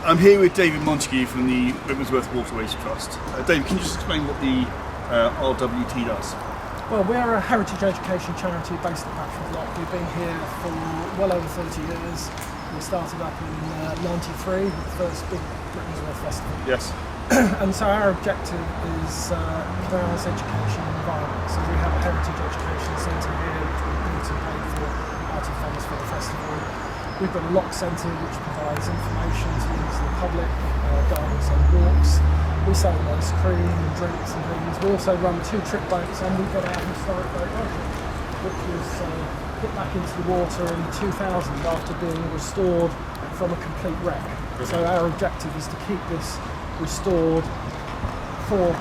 I'm here with David Montague from the Rickmansworth Waterways Trust. David, can you just explain what the RWT does? Well, we're a heritage education charity based at Patchworth Lock. We've been here for well over 30 years. We started up in '93 with the first big Rickmansworth festival. Yes. And so our objective is Canals education environment. So we have a heritage education centre here which we've built and paid for out of funds for the festival. We've got a lock centre which provides information to use the public, guidance on walks. We sell ice cream and drinks and things. We also run 2 trip boats, and we've got our historic boat Gagan, which was put back into the water in 2000 after being restored from a complete wreck. So our objective is to keep this restored for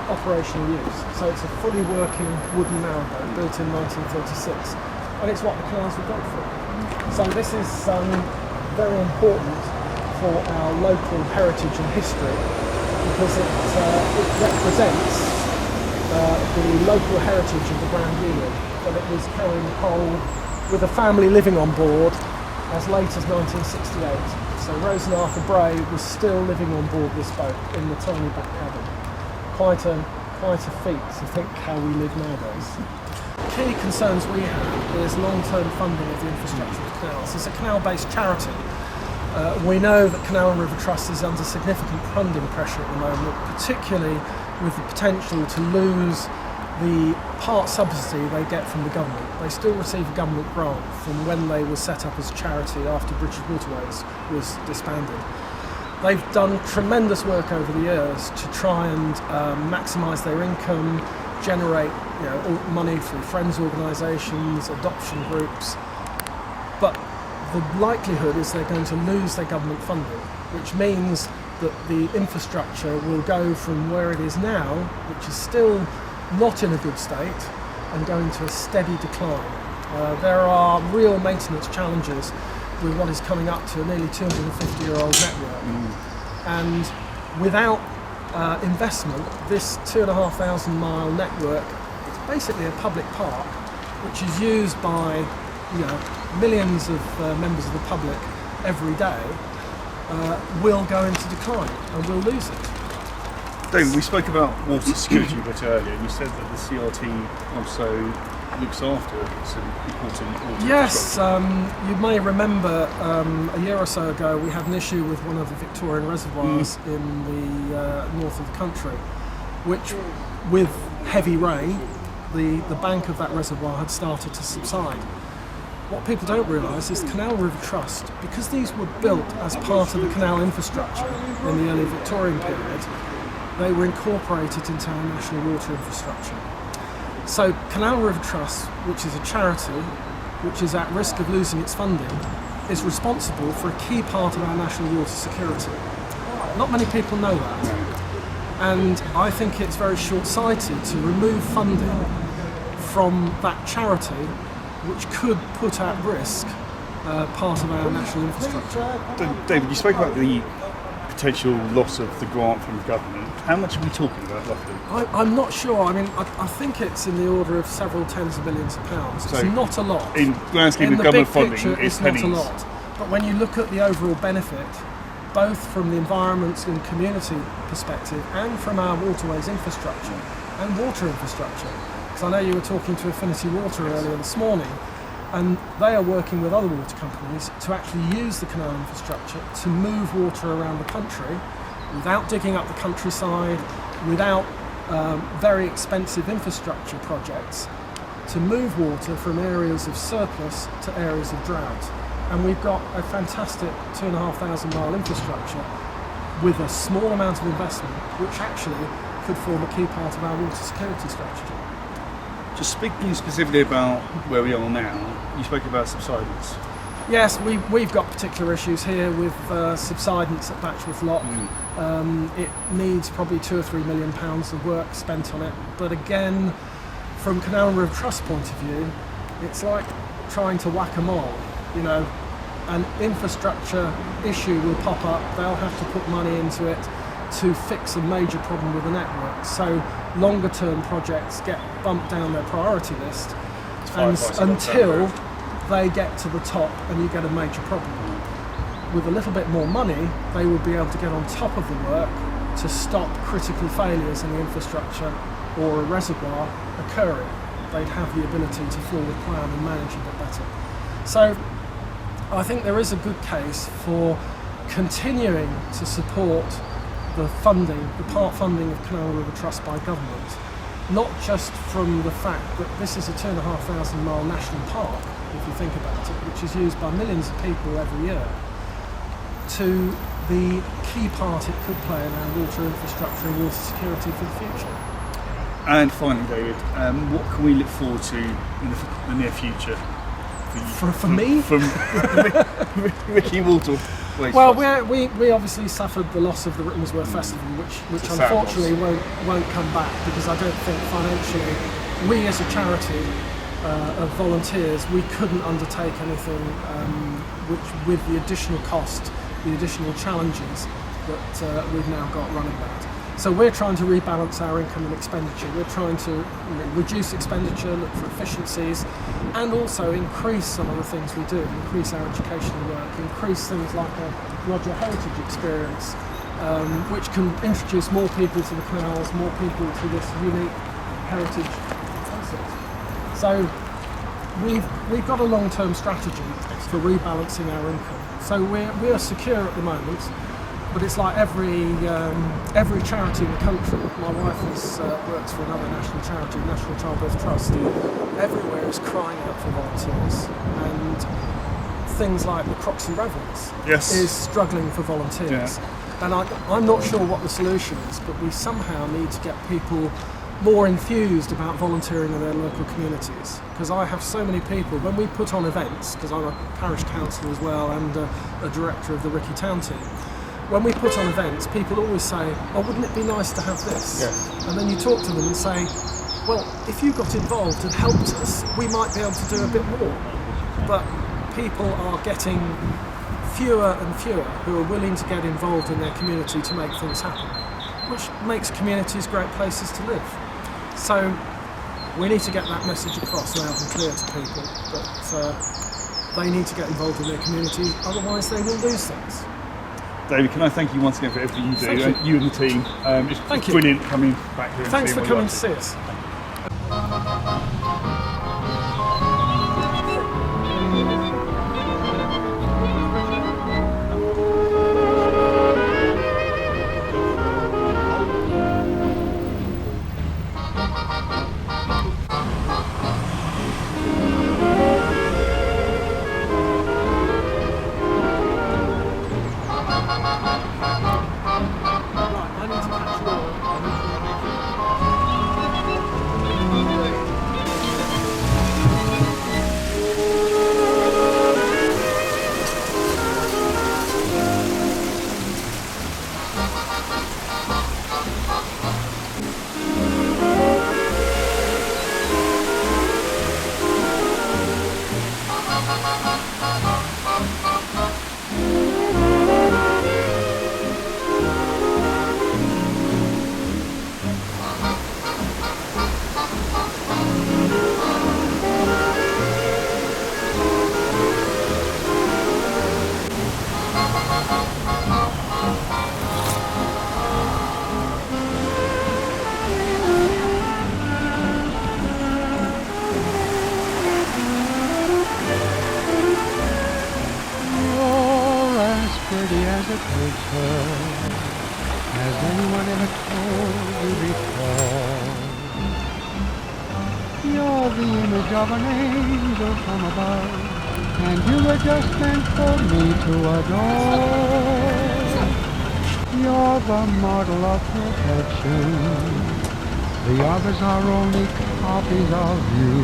operational use. So it's a fully working wooden narrowboat built in 1936, and it's what the canals were built for. So this is very important for our local heritage and history because it represents the local heritage of the Grand Union, that it was carrying coal with a family living on board as late as 1968. So Rose and Arthur Bray was still living on board this boat in the tiny back cabin. Quite a feat to think how we live nowadays. Key concerns we have is long-term funding of the infrastructure of canals. As a canal-based charity, we know that Canal and River Trust is under significant funding pressure at the moment, particularly with the potential to lose the part subsidy they get from the government. They still receive a government grant from when they were set up as a charity after British Waterways was disbanded. They've done tremendous work over the years to try and maximise their income, generate money through friends organisations, adoption groups, but the likelihood is they're going to lose their government funding, which means that the infrastructure will go from where it is now, which is still not in a good state, and go into a steady decline. There are real maintenance challenges with what is coming up to a nearly 250-year-old network, and without investment, this 2,500 mile network is basically a public park which is used by millions of members of the public every day, will go into decline and we'll lose it. David, we spoke about water security a bit earlier, and you said that the CRT also looks after some important water. Yes, you may remember a year or so ago we had an issue with one of the Victorian reservoirs in the north of the country, which with heavy rain the bank of that reservoir had started to subside. What people don't realise is the Canal River Trust, because these were built as part of the canal infrastructure in the early Victorian period, they were incorporated into our national water infrastructure. So Canal River Trust, which is a charity which is at risk of losing its funding, is responsible for a key part of our national water security. Not many people know that, and I think it's very short-sighted to remove funding from that charity, which could put at risk part of our national infrastructure. David, you spoke about the potential loss of the grant from the government. How much are we talking about roughly? I'm not sure. I mean, I think it's in the order of several tens of millions of pounds. It's not a lot. In grand scheme of government funding, it's not a lot. But when you look at the overall benefit, both from the environment and community perspective and from our waterways infrastructure and water infrastructure, because I know you were talking to Affinity Water earlier this morning, and they are working with other water companies to actually use the canal infrastructure to move water around the country without digging up the countryside, without very expensive infrastructure projects, to move water from areas of surplus to areas of drought. And we've got a fantastic 2,500 mile infrastructure with a small amount of investment, which actually could form a key part of our water security strategy. Just speaking specifically about where we are now, you spoke about subsidence. Yes, we've got particular issues here with subsidence at Batchworth Lock. It needs probably £2 or £3 million of work spent on it. But again, from Canal and River Trust point of view, it's like trying to whack-a-mole. You know, an infrastructure issue will pop up. They'll have to put money into it to fix a major problem with the network. So longer-term projects get bumped down their priority list until they get to the top and you get a major problem. With a little bit more money, they will be able to get on top of the work to stop critical failures in the infrastructure or a reservoir occurring. They'd have the ability to forward plan and manage a bit better. So I think there is a good case for continuing to support the funding, the part funding of Canal and River Trust by government, not just from the fact that this is a 2,500 mile national park, if you think about it, which is used by millions of people every year, to the key part it could play in our water infrastructure and water security for the future. And finally, David, what can we look forward to in the near future? For me? From Ricky Waterways Well, Trust. we obviously suffered the loss of the Rickmansworth Festival, which unfortunately won't come back, because I don't think financially, we as a charity of volunteers, we couldn't undertake anything which, with the additional cost, the additional challenges that we've now got running that. So we're trying to rebalance our income and expenditure. We're trying to reduce expenditure, look for efficiencies, and also increase some of the things we do, increase our educational work, increase things like a Roger Heritage experience, which can introduce more people to the canals, more people to this unique heritage concept. So we've got a long-term strategy for rebalancing our income. So we're secure at the moment. But it's like every charity in the country. My wife works for another national charity, National Childbirth Trust. Everywhere is crying out for volunteers, and things like the Croxley Revels is struggling for volunteers. Yeah. And I'm not sure what the solution is, but we somehow need to get people more enthused about volunteering in their local communities. Because I have so many people, when we put on events, because I'm a parish councillor as well and a director of the Ricky Town team, when we put on events, people always say, oh, wouldn't it be nice to have this? Yeah. And then you talk to them and say, well, if you got involved and helped us, we might be able to do a bit more. But people are getting fewer and fewer who are willing to get involved in their community to make things happen, which makes communities great places to live. So we need to get that message across loud and clear to people that they need to get involved in their community, otherwise they will lose things. David, can I thank you once again for everything you do, and you and the team. It's brilliant coming back here. Thanks for coming to see us. As a picture, has anyone ever told you before? You're the image of an angel from above, and you were just meant for me to adore. You're the model of perfection, the others are only copies of you.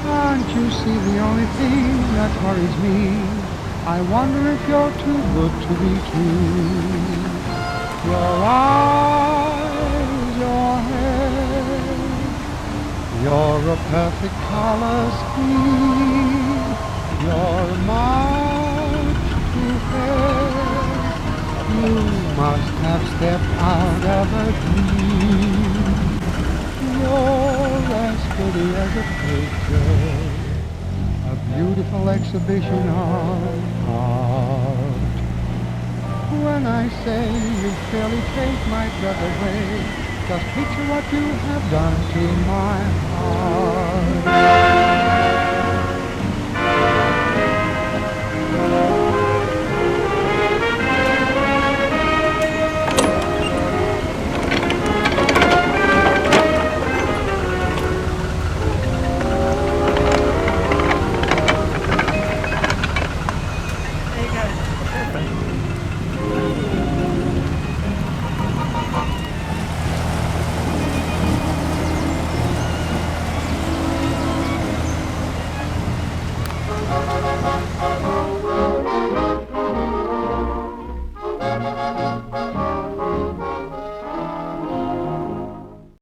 Can't you see the only thing that worries me? I wonder if you're too good to be true. Your eyes, your hair, you're a perfect color scheme. You're much too fair. You must have stepped out of a dream. You're as pretty as a picture, a beautiful exhibition of art. When I say you fairly take my breath away, just picture what you have done to my heart.